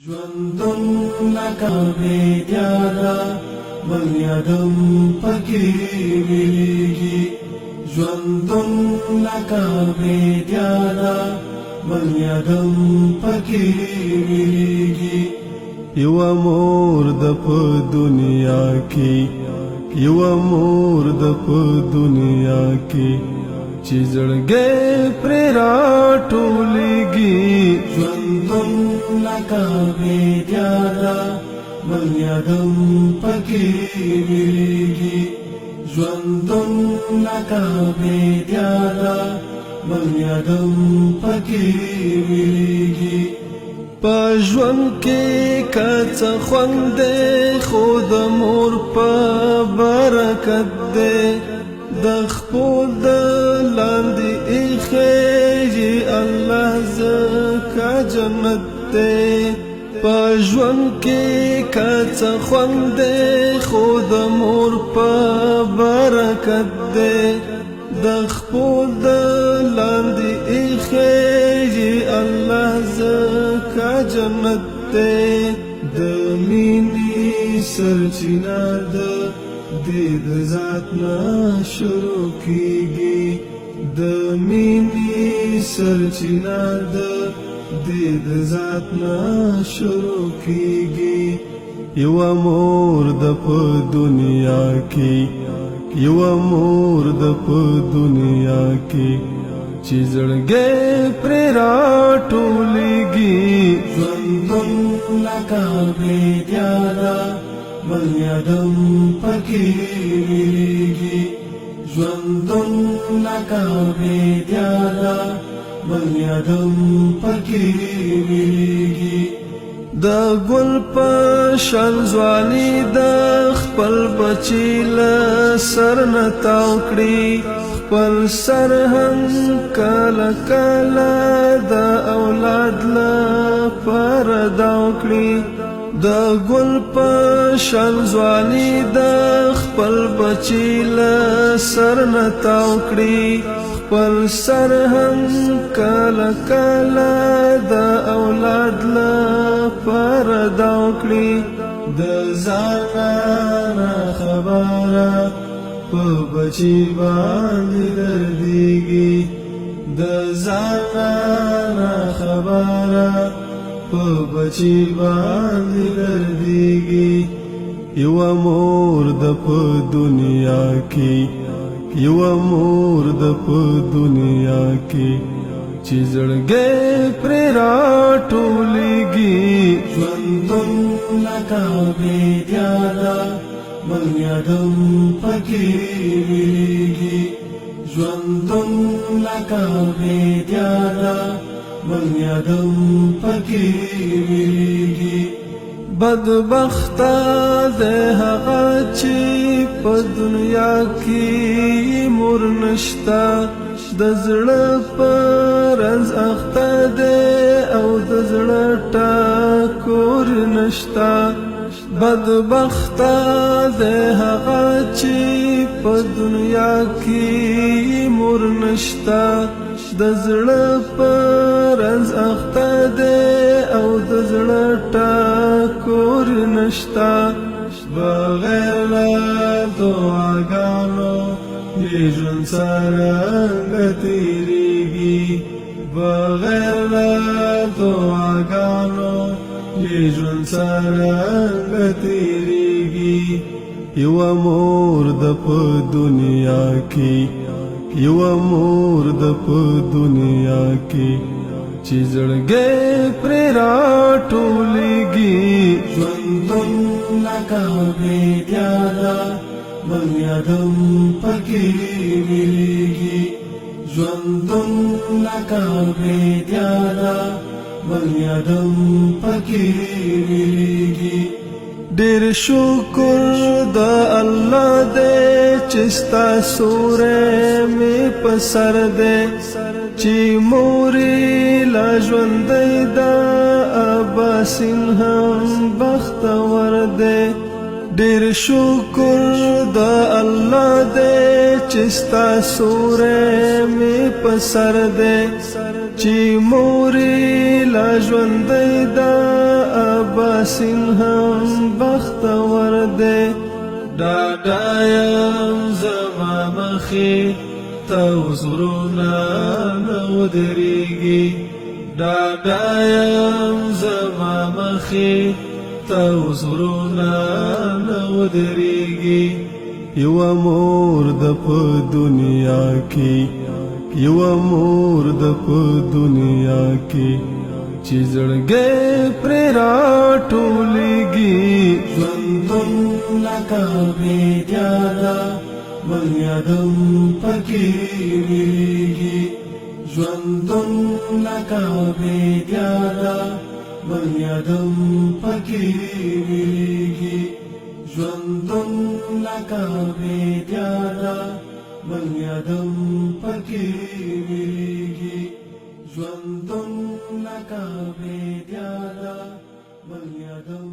ژوندون لکه بیدیاده بل یادم پکې ویلېږي ژوندون لکه بیدیاده بل یادم پکې ویلېږي یوه مور د په دنیا کې یوه مور د په دنیا کې چې زړګی پرې راټولېږي ژوندون لکه بیدیاده بل یادم پکې ویلېږي ژوندون لکه بیدیاده بل یادم پکې ویلېږي په ژوند کې که څه خوند دی خو د مور په برکت دی د خپل د لاندې ایښی الله زکه جنت دی په ژوند کې که څه خوند دی خو د مور په برکت دی د خپل د لاندې ایښی الله زکه جنت دی د مینې سرچینه ده د ذات نه شروع کیږي د مینې سرچینه ده د ذات نه شروع کیږي یوه مور د په دنیا کې یوه مور د په دنیا کې چې زړګی پرې راټولېږي ژوندون لکه بیدیاده بل یادم پکې ویلېږي ژوندون لکه بیدیاده بل یادم پکې ویلېږي د ګل په شان ځواني د خپل بچي له سر نه تاو کړي خپل سر هم کله کله د اولاد لپاره داو کړي د ګل په شان ځواني د خپل بچي له سر نه تاو کړي خپل سر هم کله کله د اولاد لپاره داو کړي د ځانه نه خبره په بچي باندې دردېږي د ځانه نه خبره په بچي باندې دردېږي یوه مور د په دنیا کې یوه مور د په دنیا کې چې زړګی پرې راټولېږي ژوندون لکه بیدیاده بل یادم پکې ویلېږي ژوندون لکه بیدیاده بل یادم پکې ویلېږي بدبخته دی هغه چې په دنیا کې مور نشته د زړه په رنځ اخته دی او د زړه ټکور نشته بدبخته دی هغه چې په دنیا کې مور نشته د زړه په رنځ اخته دی او د زړه ټکور نشته بغیر له دعاګانو د ژوند څرنګه تېرېږي بغیر له دعاګانو د ژوند څرنګه تېرېږي یوه مور د په دنیا کې یوه مور د په دنیا کې چې زړګی پرې راټولېږي ژوندون لکه بیدیاده بل یادم پکې ویلېږي ژوندون لکه بیدیاده بل یادم پکې ویلېږي ډېر شکر د الله دی چې ستا سوری مې په سر دی چې مورې لا ژوندی ده اباسین هم بختور دی ډېر شکر د الله دی چې ستا سوری مې په سر دی چې مورې لا ژوندی ده یاسین هم بختور دی ډاډایم زما مخې ته وزرونه نه ودرېږي ډاډایم زما مخې ته وزرونه نه ودرېږي یوه مور د په دنیا کې یوه مور د په دنیا کې چې زړګی پرې راټولېږي ژوندون لکه بیدیاده بنیادم پکې ویریږي ژوندون لکه بیدیاده بنیادم پکې ویریږي ژوندون لکه بیدیاده بنیادم پکې ویریږي ژوندون لکه بیدیاده بنیادم